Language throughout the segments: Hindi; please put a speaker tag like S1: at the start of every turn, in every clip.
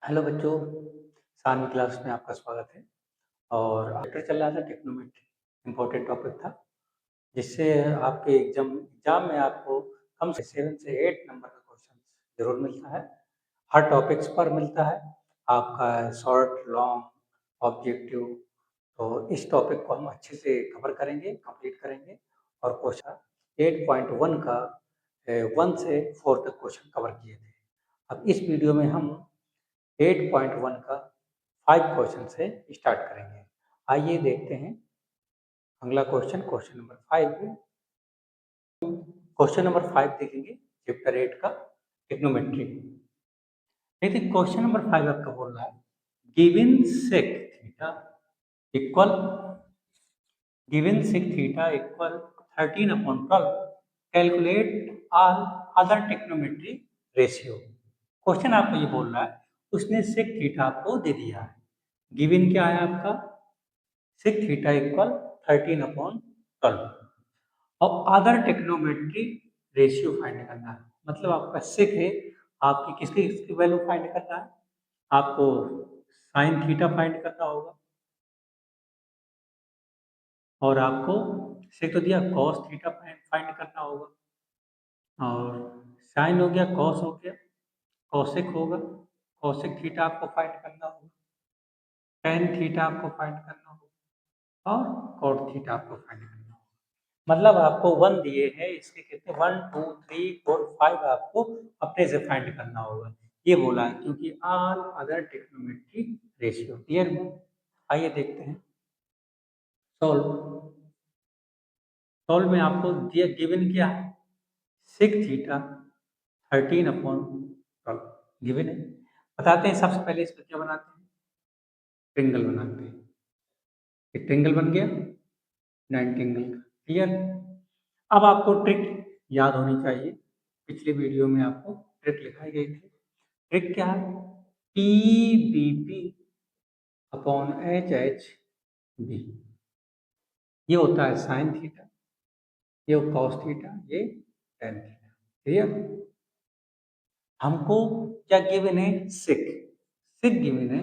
S1: हेलो बच्चों, सानवी क्लास में आपका स्वागत है। और चैप्टर चल रहा था टेक्नोमेट्री, इम्पोर्टेंट टॉपिक था जिससे आपके एग्जाम में आपको कम से 7 से 8 नंबर का क्वेश्चन जरूर मिलता है। हर टॉपिक्स पर मिलता है आपका शॉर्ट लॉन्ग ऑब्जेक्टिव। तो इस टॉपिक को हम अच्छे से कवर करेंगे, कंप्लीट करेंगे। और क्वेश्चन 8.1 का 1 से 4 तक क्वेश्चन कवर किए थे। अब इस वीडियो में हम 8.1 का 5 क्वेश्चन से स्टार्ट करेंगे। आइए देखते हैं अगला क्वेश्चन नंबर 5। क्वेश्चन नंबर 5 देखेंगे चैप्टर 8 का टेक्नोमेट्री। देखिए क्वेश्चन नंबर 5 आपका बोल रहा है given sec theta equal equal 13/12 calculate all other trigonometry ratio. Question आपको ये बोल रहा है उसने सेक थीटा आपको दे दिया है। गिवन क्या है आपका सेक थीटा इक्वल 13/12 और अदर टेक्नोमेट्री रेशियो फाइंड करना है। मतलब आपका सेक है, आपकी किसकी वैल्यू फाइंड करना है, आपको साइन थीटा फाइंड करना होगा। और आपको सेक तो दिया कॉस थीटा फाइंड करना होगा। और साइन हो गया, कॉस हो गया, कॉसेक होगा, कॉसेक थीटा आपको फाइंड करना होगा, टेन थीटा आपको फाइंड करना होगा और कॉट थीटा आपको फाइंड करना होगा। मतलब आपको 1 दिए हैं, इसके कितने 1 2 3 4 5 आपको अपने से फाइंड करना होगा। ये बोला है क्योंकि all other trigonometry ratio clear है। आइए देखते हैं सॉल्व। सॉल्व में आपको दिया गिवन क्या है सेक थीटा 13/12 गिवन है। बताते हैं सबसे पहले इसका क्या बनाते हैं, ट्रिंगल बनाते हैं। एक ट्रिंगल बन गया 90 एंगल का, क्लियर। अब आपको ट्रिक याद होनी चाहिए, पिछले वीडियो में आपको ट्रिक लिखाई गई थी। ट्रिक क्या है, P B P upon H H B. ये होता है साइन थीटा, ये कॉस थीटा, ये टेन थीटा, क्लियर। हमको क्या गिवन है सेक, सेक गिवन है।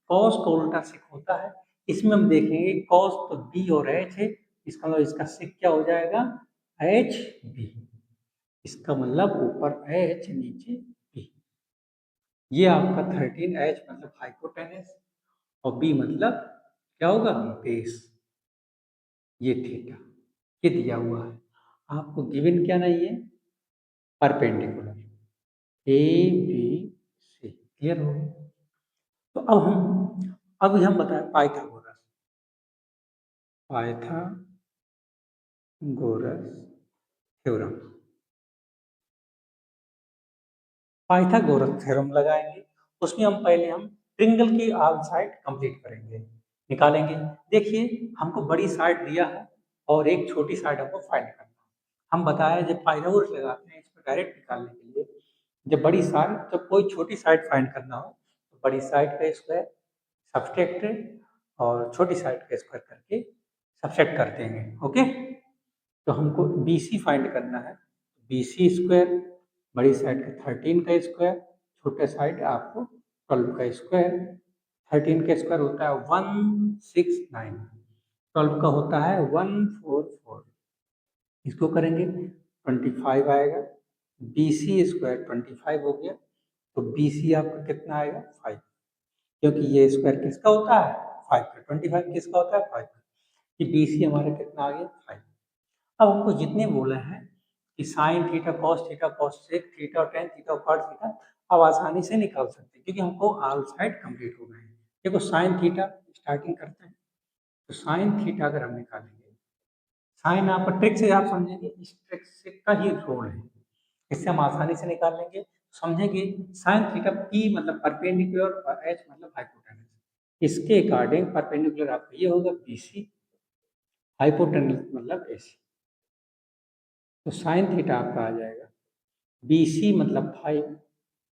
S1: कॉस का उल्टा सेक होता है। इसमें हम देखेंगे कॉस तो बी और एच है, इसका मतलब इसका सेक क्या हो जाएगा एच बी। इसका मतलब ऊपर एच नीचे बी। ये आपका 13 एच मतलब हाइपोटेनस और बी मतलब क्या होगा बेस। ये थीटा ये दिया हुआ है। आपको गिवन क्या नहीं है, perpendicular A B C, clear हो गया। तो अब हम बताएं Pythagoras, Pythagoras theorem. Pythagoras theorem लगाएंगे, उसमें हम ट्रिंगल की ऑल साइड कंप्लीट करेंगे, निकालेंगे। देखिए हमको बड़ी साइड दिया है और एक छोटी साइड हमको फाइंड करना है। हम बताया जब पाइथागोरस लगाते हैं इसको डायरेक्ट निकालने के लिए, जब बड़ी साइड जब कोई छोटी साइड फाइंड करना हो तो बड़ी साइड का स्क्वायर सब्सट्रैक्ट और छोटी साइड का स्क्वायर करके सब्सट्रैक्ट कर देंगे। ओके, तो हमको बी सी फाइंड करना है। बी सी स्क्वायर बड़ी साइड का 13 का स्क्वायर, छोटे साइड आपको 12 का स्क्वायर। 13 का स्क्वायर होता है 169, 12 का होता है 144। इसको करेंगे 25 आएगा। बी सी स्क्वायर 25 हो गया, तो बी सी आपका कितना आएगा 5, क्योंकि ये स्क्वायर किसका होता है 5 का, 25 किसका होता है 5 का। ये बी सी हमारा कितना आ गया 5। अब हमको जितने बोला है कि sine theta cosec theta और टेन थीटा और कॉट थीटा, अब आसानी से निकाल सकते हैं क्योंकि हमको ऑल साइड कंप्लीट हो गए हैं। देखो साइन थीटा स्टार्टिंग करते हैं, तो साइन थीटा अगर हम निकालेंगे, साइन आप ट्रिक से आप समझेंगे, इस ट्रिक से का ही रोल है, इससे हम आसानी से निकाल लेंगे। समझेंगे साइन थीटा पी मतलब परपेंडिकुलर और एच मतलब हाइपोटेनस, इसके अकॉर्डिंग परपेंडिकुलर आपका ये होगा बी सी, हाइपोटेनस मतलब ए सी। तो साइन थीटा आपका आ जाएगा बी सी मतलब 5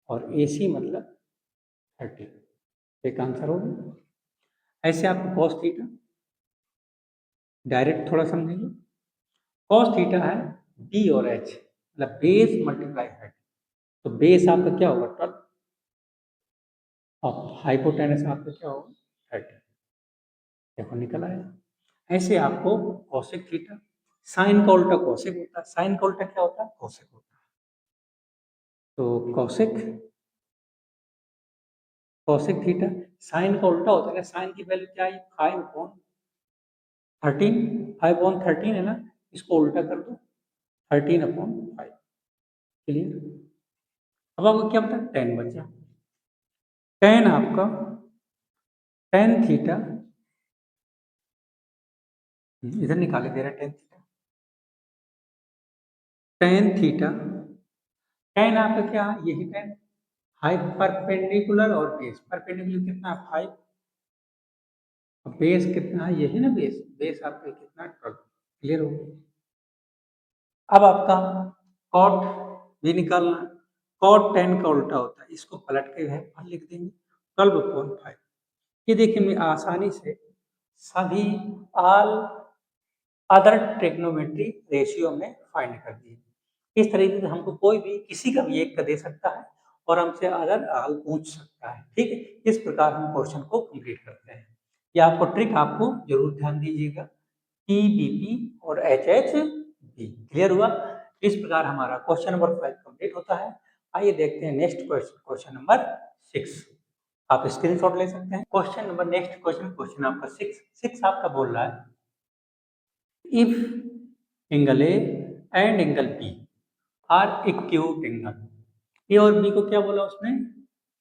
S1: और ए सी मतलब 30। एक आंसर हो गया। ऐसे आपको कॉस थीटा डायरेक्ट थोड़ा समझेंगे। कॉस थीटा है बी और एच मतलब बेस मल्टीप्लाई हाइट, तो बेस आपका क्या होगा 12, अब हाइपोटेनस आपका क्या होगा 30। देखो निकल आया। ऐसे आपको कोसेक थीटा, साइन का उल्टा कोसेक होता है, साइन का उल्टा क्या होता है कोसेक होता है। तो कोसेक कोसेक थीटा साइन का उल्टा होता है ना, साइन की वैल्यू क्या है 5/13, 5/13 है ना, इसको उल्टा कर दो 13/5। क्लियर। अब आपको क्या बता 10 बचा। 10 आपका टेन थीटा इधर निकाले दे रहा है 10 थीटा 10 आपका क्या है यही 10 हाइट परपेंडिकुलर और बेस परपेंडिकुलर कितना 5 और बेस कितना है यही ना बेस बेस आपका कितना 12। क्लियर हो गया। अब आपका कॉट भी निकालना है। कॉट 10 का उल्टा होता है, इसको पलट के है लिख देंगे 12/5। ये देखिए मैं आसानी से सभी ऑल अदर ट्रिग्नोमेट्री रेशियो में फाइंड कर दिए। इस तरीके से हमको कोई भी किसी का भी एक का दे सकता है और हमसे अदर ऑल पूछ सकता है। ठीक है, इस प्रकार हम क्वेश्चन को कंप्लीट करते हैं। ये आपको ट्रिक आपको जरूर ध्यान दीजिएगा। पीबीपी और एचएचबी क्लियर हुआ। इस प्रकार हमारा क्वेश्चन नंबर 5 कंप्लीट होता है। आइए देखते हैं नेक्स्ट क्वेश्चन, क्वेश्चन नंबर 6। आप स्क्रीनशॉट ले सकते हैं। क्वेश्चन नंबर नेक्स्ट क्वेश्चन आपका 6 आपका बोल रहा है if angle A and angle B are acute angle। ए और बी को क्या बोला उसने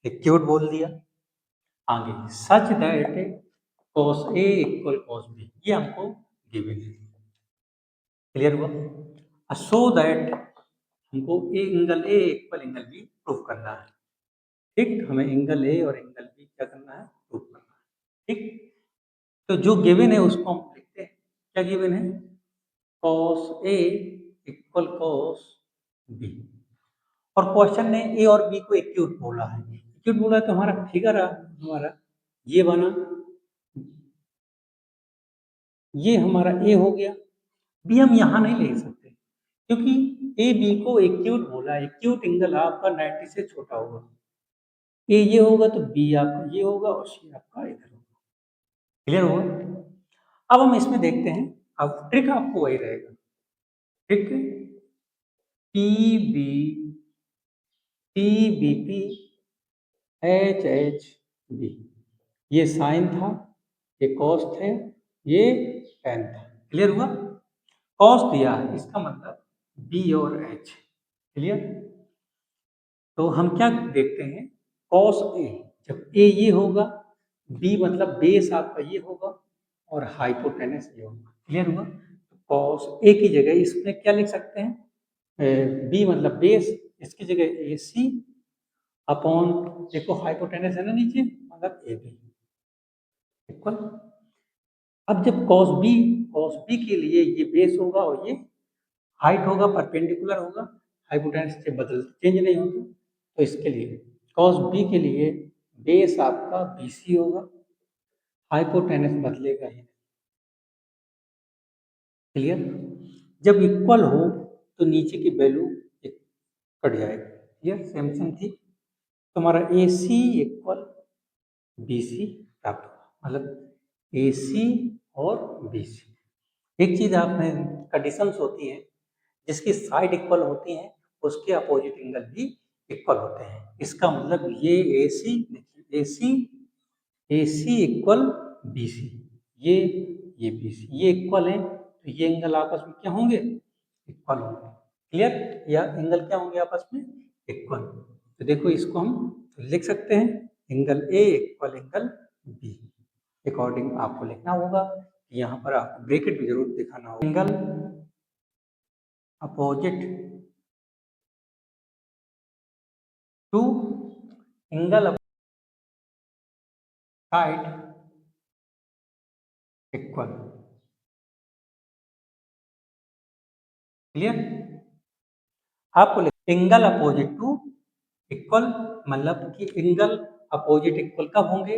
S1: एक्यूट बोल दिया। आगे such that cos A equal cos B ये हमको गिवन है। क्लियर हुआ। सो दैट हमको angle A equal angle B proof करना है। ठीक, हमें एंगल ए और एंगल बी क्या करना है प्रूफ करना है। ठीक, तो जो गिवन है उसको हम लिखते हैं। क्या गिवन है cos A equal cos B और क्वेश्चन ने ए और बी को एक्यूट बोला है। एक्यूट बोला है तो हमारा फिगर हमारा ये बना, ये हमारा ए हो गया। बी हम यहाँ नहीं ले सकते क्योंकि ए बी को एक्यूट बोला है। एक्यूट एंगल आपका 90 से छोटा होगा। ए ये होगा तो बी आपका ये होगा और सी आपका इधर होगा। क्लियर होगा। अब हम इसमें देखते हैं। अब ट्रिक आपको वही रहेगा। Trick P B T B P H H B ये साइन था, ये कॉस थे, ये टेन था। क्लियर हुआ। कॉस दिया है इसका मतलब बी और एच। क्लियर। तो हम क्या देखते हैं कॉस ए, जब ए ये होगा बी मतलब बेस आपका ये होगा और हाइपोटेनस ये होगा। क्लियर हुआ। तो कॉस ए की जगह इसमें क्या लिख सकते हैं बी मतलब बेस, इसकी जगह ए सी अपॉन देखो हाइपोटेनस है ना नीचे मतलब ए बी इक्वल। अब जब कॉस बी के लिए ये बेस होगा और ये हाइट होगा परपेंडिकुलर होगा, हाइपोटेनस से बदल चेंज नहीं होता। तो इसके लिए कॉस बी के लिए बेस आपका बी सी होगा, हाइपोटेनस बदलेगा ही। क्लियर। जब इक्वल हो तो नीचे की वैल्यू कट जाएगी। क्लियर, सेम सेम थी। तो हमारा ए सी इक्वल बी सी प्राप्त हुआ, मतलब ए सी और बी सी। एक चीज आपने कंडीशंस होती है जिसकी साइड इक्वल होती हैं उसके अपोजिट एंगल भी इक्वल होते हैं। इसका मतलब ये ए सी देखिए ए सी इक्वल बी सी, ये बी सी ये इक्वल है तो ये एंगल आपस में क्या होंगे इक्वल होंगे। क्लियर। या एंगल क्या होंगे आपस में इक्वल। तो देखो इसको हम लिख सकते हैं angle A equal angle B. According आपको लिखना होगा। यहाँ पर आपको ब्रैकेट भी जरूर दिखाना होगा। Angle opposite to angle side equal. Clear. आपको एंगल अपोजिट टू इक्वल मतलब कि एंगल अपोजिट इक्वल कब होंगे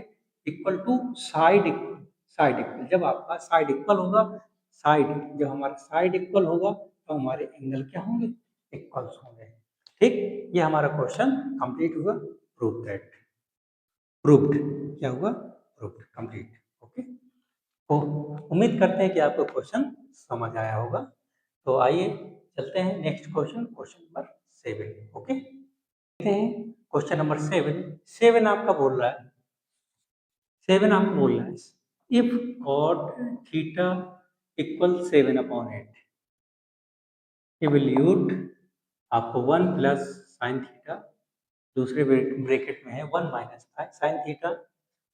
S1: equal to side equal. Side equal जब आपका साइड इक्वल होगा, साइड जब हमारा साइड इक्वल होगा तो हमारे एंगल क्या होंगे इक्वल्स होंगे। ठीक, ये हमारा क्वेश्चन कंप्लीट हुआ। Prove that. प्रूव्ड, क्या हुआ? Proved, complete. ओके, तो उम्मीद करते हैं कि आपको क्वेश्चन समझ आया होगा। तो आइए चलते हैं next question, question number 7। Okay, देखते हैं क्वेश्चन नंबर 7 आपका बोल रहा है, 7 आपको बोल रहा है इफ कॉट थीटा इक्वल 7/8, इवल्यूट आपको 1 प्लस साइन थीटा, दूसरे ब्रैकेट में है 1 माइनस साइन थीटा,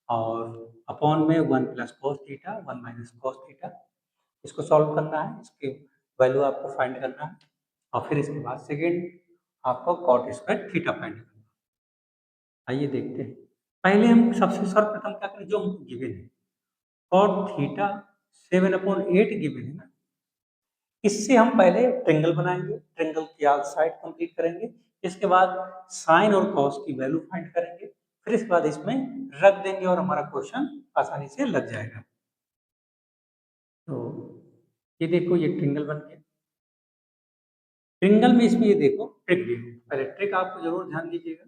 S1: और अपॉन में 1 plus cos theta, 1 minus cos theta. इसको सॉल्व करना है, इसकी वैल्यू आपको फाइंड करना है, और फिर इसके बाद सेकेंड आपको कॉट स्क्वायर थीटा फाइंड करना है। आइए देखते हैं। पहले हम सबसे सर्वप्रथम क्या करें, जो हमको गिवन है कॉट थीटा 7/8 गिवन है ना, इससे हम पहले ट्रेंगल बनाएंगे, ट्रेंगल की आल साइड कंप्लीट करेंगे, इसके बाद साइन और कॉस की वैल्यू फाइंड करेंगे, फिर इसके बाद इसमें रख देंगे और हमारा क्वेश्चन आसानी से लग जाएगा। तो ये देखो, ये ट्रेंगल बन गया। ट्रेंगल में इसमें ये देखो ट्रिक भी है, पहले ट्रिक आपको जरूर ध्यान दीजिएगा।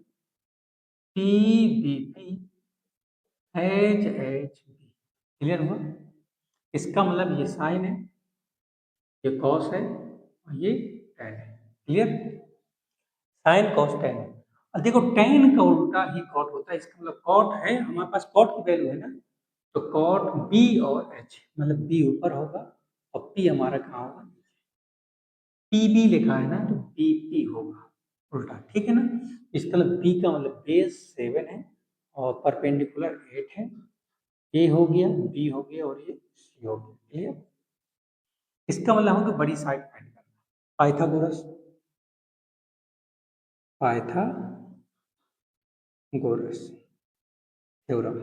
S1: P B P H H B, clear हुआ? इसका मतलब ये साइन है, ये कॉस है, और ये टेन है। क्लियर? Sine cos tan. और देखो टेन का उल्टा ही कॉट होता है, इसका मतलब कॉट है, हमारे पास कॉट की वैल्यू है ना, तो कॉट बी और एच, मतलब बी ऊपर होगा और पी हमारा कहाँ होगा, पी बी लिखा है ना, तो पी पी होगा उल्टा, ठीक है ना। इसका मतलब बी का मतलब बेस 7 है और परपेंडिकुलर 8 है, ए हो गया, बी हो गया और ये सी हो गया। क्लियर? इसका मतलब हमको बड़ी साइड फाइंड करना है। Pythagoras, Pythagoras theorem,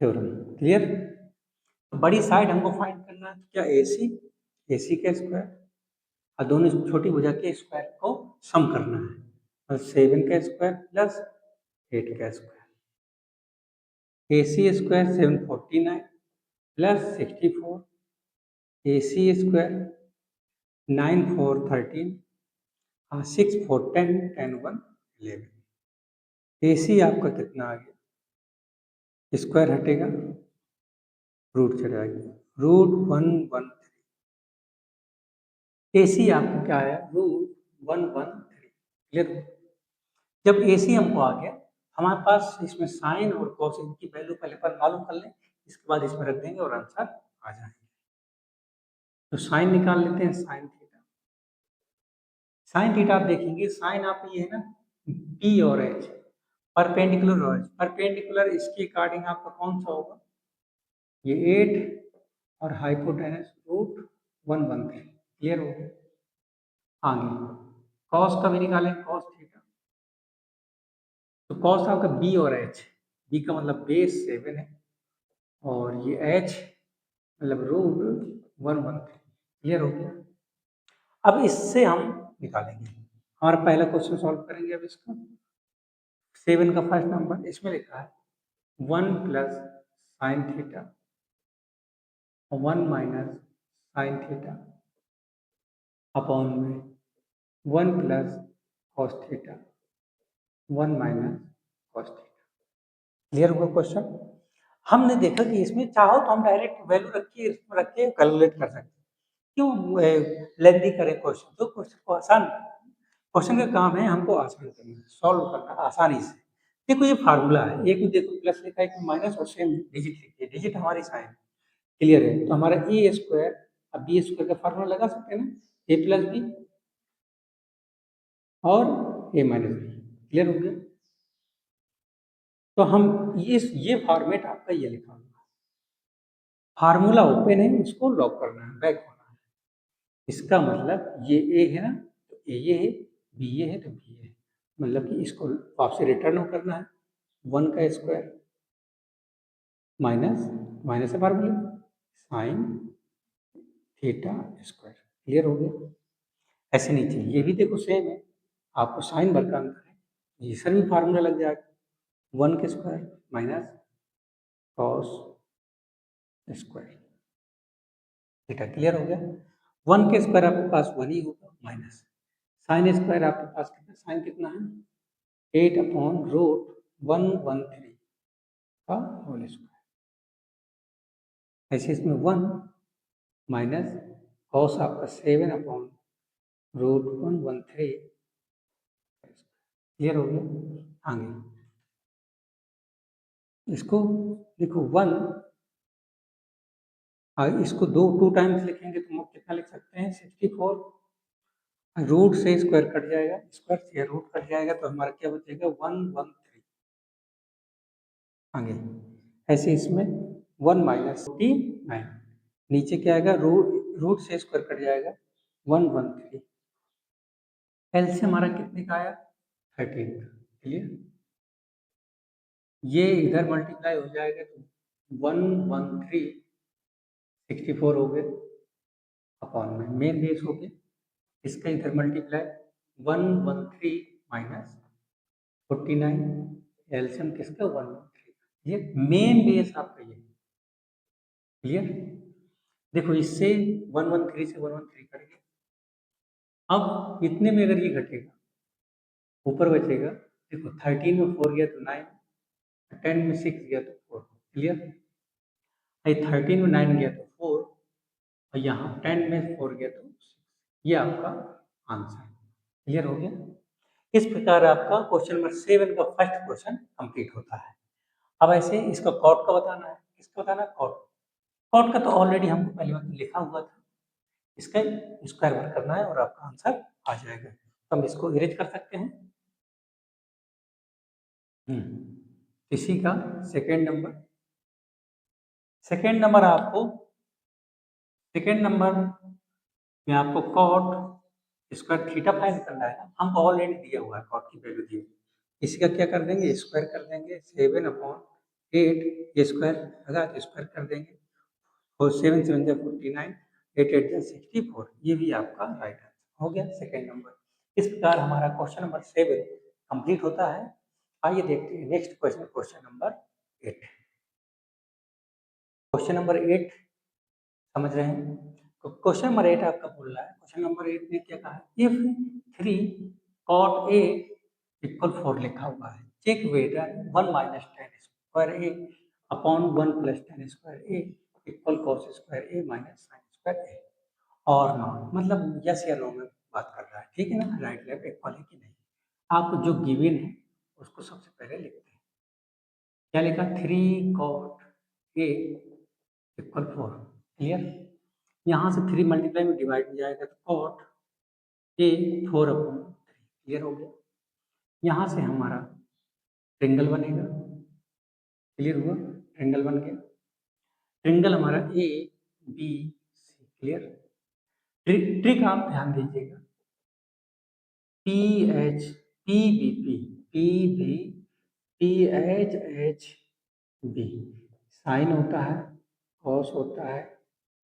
S1: theorem. Clear? बड़ी साइड हमको फाइंड करना है, क्या एसी, एसी का स्क्वायर और दोनों छोटी भुजा के स्क्वायर को सम करना है, 7 का स्क्वायर प्लस 8 का square, AC square 749 plus 64, AC square 9 4 13, 6 4 10, 10 1 11। AC आपका कितना आ गया, स्क्वायर हटेगा रूट चढ़ आएगा, √113। एसी आपको क्या आया, √113। क्लियर? जब एसी हमको आ गया, हमारे पास इसमें साइन और कॉस की वैल्यू पहले पर मालूम कर लें, इसके बाद इसमें रख देंगे और आंसर आ जाएंगे। तो साइन निकाल लेते हैं, साइन थीटा, साइन थीटा आप देखेंगे, साइन आप ये है ना पी और एच, परपेंडिकुलर और एच, परपेंडिकुलर इसके अकॉर्डिंग आपका कौन सा होगा, ये 8 और हाइपोटेनस √113। क्लियर हो गया? आगे कॉस का भी निकालें, कॉस थीटा, तो कॉस आपका बी और एच, बी का मतलब बेस 7 है और ये एच मतलब √113। क्लियर हो गया? अब इससे हम निकालेंगे, हमारा पहला क्वेश्चन सॉल्व करेंगे। अब इसका 7 का फर्स्ट नंबर, इसमें लिखा है 1 प्लस साइन थीटा और 1 माइनस साइन थीटा अपॉन में 1 plus cos theta, 1 minus cos theta. Clear हुआ क्वेश्चन? हमने देखा कि इसमें चाहो तो हम डायरेक्ट वैल्यू रख के कैलकुलेट कर सकते हैं, क्यों लेंदी करें क्वेश्चन, तो क्वेश्चन को आसान, क्वेश्चन का काम है हमको आसान करना, सॉल्व करना आसानी से। देखो ये फार्मूला है, एक देखो प्लस लिखा है, एक माइनस, और सेम डिजिट लिखी है, डिजिट हमारी साइन। क्लियर है? तो हमारा ए स्क्वायर, अब बी स्क्वायर का फार्मूला लगा सकते हैं ना, ए प्लस बी और ए माइनस बी। क्लियर हो गया? तो हम ये फॉर्मेट आपका ये लिखा हुआ है, फार्मूला ओपन है, इसको लॉक करना है, बैक होना है। इसका मतलब ये ए है ना, तो ए ये है, बी ये है तो बी ये है, मतलब कि इसको वापसी रिटर्न करना है, 1 का स्क्वायर माइनस, माइनस है formula, sine theta square. Clear हो गया? ऐसे नहीं चाहिए, ये भी देखो सेम है, आपको साइन भर का अंतर है, ये सर भी फार्मूला लग जाएगा, 1 के square minus cos square theta. Clear हो गया? 1 के स्क्वायर आपके पास 1 ही होगा, माइनस साइन स्क्वायर आपके पास कितना, साइन कितना है 8/√113 का होल स्क्वायर। ऐसे इसमें 1 माइनस कॉस आपका 7/√113। क्लियर हो गया। आगे इसको देखो 1, इसको टू टाइम्स लिखेंगे तो हम कितना लिख सकते हैं 64। रूट से स्क्वायर कट जाएगा, स्क्वायर से रूट कट जाएगा तो हमारा क्या बचेगा 113। आगे ऐसे इसमें 1 माइनस 49, नीचे क्या आएगा रूट से स्क्वायर कट जाएगा 113। एलसीएम हमारा कितने का आया 13 का। क्लियर, ये इधर मल्टीप्लाई हो जाएगा तो 113 64 हो गए अपॉन में मेन बेस हो गया, इसका इधर मल्टीप्लाई 113 माइनस 49, एलसीएम किसका 113। ये मेन बेस आपका ये। क्लियर, देखो इससे 113 से 113 कट गया। अब इतने में अगर ये घटेगा ऊपर बचेगा, देखो 13 में 4 गया तो 9, 10 में 6 गया तो 4। क्लियर, 13 में 9 गया तो 4 और यहाँ 10 में 4 गया तो 6। ये आपका आंसर। क्लियर हो गया। इस प्रकार आपका क्वेश्चन नंबर 7 का फर्स्ट क्वेश्चन कंप्लीट होता है। अब ऐसे इसका कॉट का बताना है। किसका बताना है, कॉट। कॉट का तो ऑलरेडी हमको पहले वक्त लिखा हुआ था, इसका स्क्वायर वर्क करना है और आपका आंसर आ जाएगा। तो हम इसको इरेज कर सकते हैं। इसी का सेकेंड नंबर में आपको कॉट स्क्वायर थीटा फाइंड करना है। हमको ऑलरेडी दिया हुआ है, कॉट की वैल्यू दी हुई। इसी का क्या कर देंगे, स्क्वायर कर देंगे 7/8, ये स्क्वायर लगा तो स्क्वायर कर देंगे और 7 7 जा 49, 8 8 जा 64। ये भी आपका राइट आंसर हो गया सेकेंड नंबर। इस प्रकार हमारा क्वेश्चन नंबर 7 कंप्लीट होता है। आइए देखते हैं next question, question number 8। Question number 8 समझ रहे हैं। तो क्वेश्चन नंबर 8 आपका बोल रहा है, क्वेश्चन नंबर 8 में क्या कहा है, इफ 3 cot A इक्वल 4 लिखा हुआ है, check whether 1 minus tan square A upon 1 plus tan square A equal cos square A minus sin square A और नॉट, मतलब यस या नो में बात कर रहा है। ठीक है ना, राइट लेफ्ट इक्वल है कि नहीं। आपको जो गिवन है उसको सबसे पहले लिखते हैं। क्या लिखा, 3 cot A इक्वल 4। क्लियर, यहाँ से 3 मल्टीप्लाई में डिवाइड हो जाएगा तो कॉट ए 4/3। क्लियर हो गया। यहाँ से हमारा ट्रिंगल बनेगा। क्लियर हुआ, ट्रिंगल बन गया। ट्रिंगल हमारा A B C. Clear, trick आप ध्यान दीजिएगा, P H P B P B P H H B, sine होता है, कॉस होता है,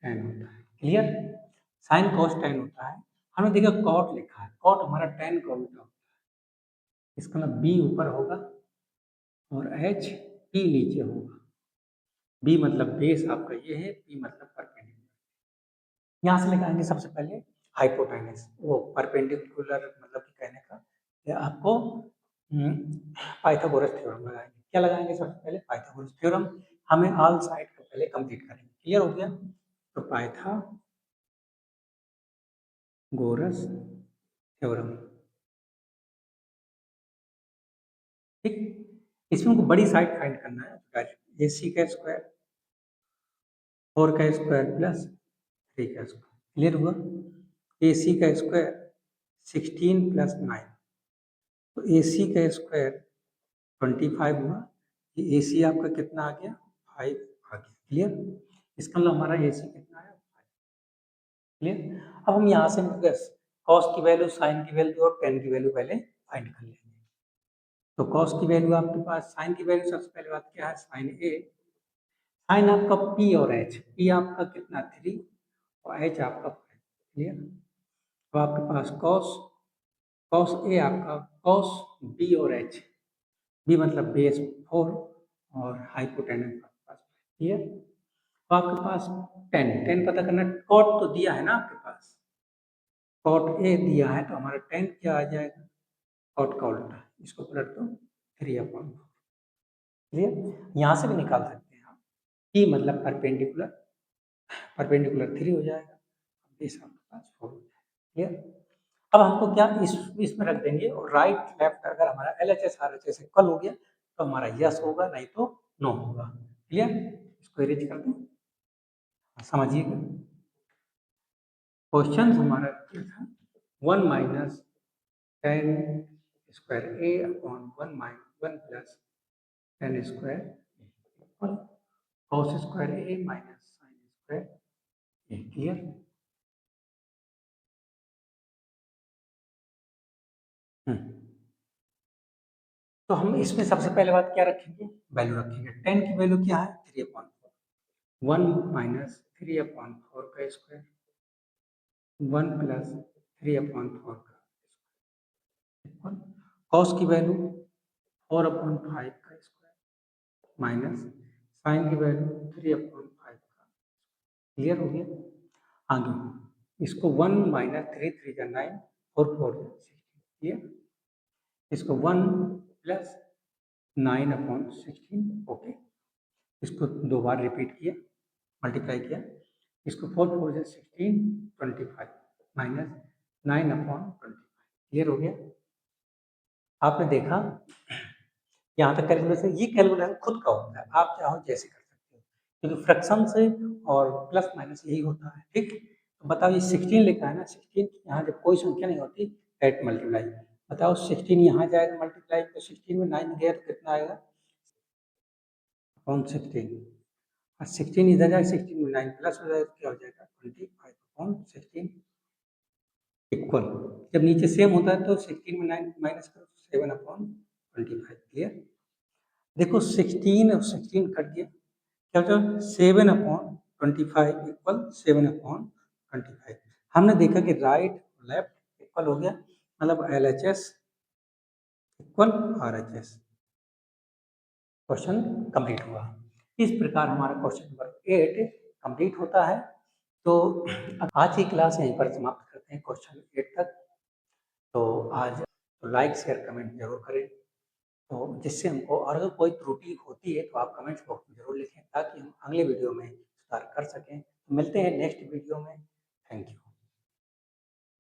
S1: टेन होता है। क्लियर, साइन कॉस टेन होता है। हमने देखा कॉट लिखा है, कॉट हमारा टेन का उल्टा होता है। इसका मतलब बी ऊपर होगा और एच पी नीचे होगा। बी मतलब बेस आपका ये है, पी मतलब परपेंडिकुलर। यहाँ से लगाएंगे सबसे पहले हाइपोटेनस, वो परपेंडिकुलर मतलब कि कहने का या आपको पाइथागोरस थ्योरम लगाएंगे। क्या लगाएंगे सबसे पहले, पाइथागोरस थ्योरम। हमें ऑल साइड को पहले कंप्लीट करेंगे। क्लियर हो गया, तो पाइथागोरस थ्योरम। ठीक, इसमें हमको बड़ी साइड फाइंड करना है। ए सी का स्क्वायर 4 का स्क्वायर प्लस 3 का स्क्वायर। क्लियर हुआ, ए सी का स्क्वायर 16 प्लस 9, तो ए सी का स्क्वायर 25 हुआ। ए सी आपका कितना आ गया, 5 आ गया। क्लियर, इसका मतलब हमारा ए सी कितना है, 5। क्लियर, अब हम यहाँ से कॉस की वैल्यू, साइन की वैल्यू और टेन की वैल्यू पहले फाइंड कर लेंगे। तो कॉस की वैल्यू आपके पास, साइन की वैल्यू सबसे पहले बात क्या है, साइन ए। साइन आपका पी और एच, पी आपका कितना 3 और एच आपका 5। क्लियर, तो आपके पास कॉस कॉस ए आपका कॉस बी और एच, बी मतलब बेस 4 और हाइपोटेनस आपके पास। क्लियर, तो आपके पास टेन पता करना, कॉट तो दिया है ना आपके पास, कॉट ए दिया है तो हमारा टेन क्या आ जाएगा, कॉट का उल्टा, इसको पलट दो 3/4। क्लियर? यहाँ से भी निकाल सकते हैं आप, ई मतलब परपेंडिकुलर, परपेंडिकुलर 3 हो जाएगा, बेस आपके पास 4 हो जाएगा। क्लियर? अब हमको क्या इसमें रख देंगे और राइट लेफ्ट अगर हमारा LHS RHS इक्वल हो गया तो हमारा यस होगा, नहीं तो नो होगा। क्लियर? इसको इरेज कर दें, समझिएगा। क्वेश्चन हमारा क्या था, 1 minus tan square A upon 1 plus tan square equal cos square A minus sine square A. Clear? तो हम इसमें सबसे पहले बात क्या रखेंगे, वैल्यू रखेंगे। टेन की वैल्यू क्या है, 3/4, 1 माइनस 3/4 का स्क्वायर, 1 प्लस 3/4 का स्क्वायर, कॉस की वैल्यू 4/5 का स्क्वायर माइनस साइन की वैल्यू 3/5 का। क्लियर हो गया? आगे इसको 1 माइनस 3 3 9, 4 4 16। क्लियर? इसको 1 प्लस 9/16। ओके, इसको 2 बार रिपीट किया, मल्टीप्लाई किया, इसको 4 4 16 25 माइनस 9/25। क्लियर हो गया? आपने देखा यहाँ तक कैलकुलेशन, ये कैलकुलेशन खुद का होता है, आप चाहो जैसे कर सकते हो, क्योंकि फ्रैक्शन से और प्लस माइनस यही होता है। ठीक, तो बताओ ये 16 लिखा है ना, 16 यहाँ जब कोई संख्या नहीं होती एट मल्टीप्लाई, बताओ 16 यहाँ जाएगा मल्टीप्लाई तो 16 में 9 गया तो कितना आएगा, अपॉन 16, और 16 इधर जाए 16 में 9 प्लस हो जाए तो क्या हो जाएगा 25/16 इक्वल, जब नीचे सेम होता है तो 16 में 9 माइनस करो 7/25। क्लियर? देखो 16 और 16 कट गया, क्या होता है 7/25 इक्वल 7/25। हमने देखा कि राइट लेफ्ट इक्वल हो गया, मतलब LHS equal RHS, question complete हुआ। इस प्रकार हमारा क्वेश्चन नंबर 8 कंप्लीट होता है। तो आज की क्लास यहीं पर समाप्त करते हैं, क्वेश्चन 8 तक। तो आज लाइक शेयर कमेंट जरूर करें, तो जिससे हमको, और अगर कोई त्रुटि होती है तो आप कमेंट्स बॉक्स में जरूर लिखें ताकि हम अगले वीडियो में सुधार कर सकें। तो मिलते हैं नेक्स्ट वीडियो में। Thank you.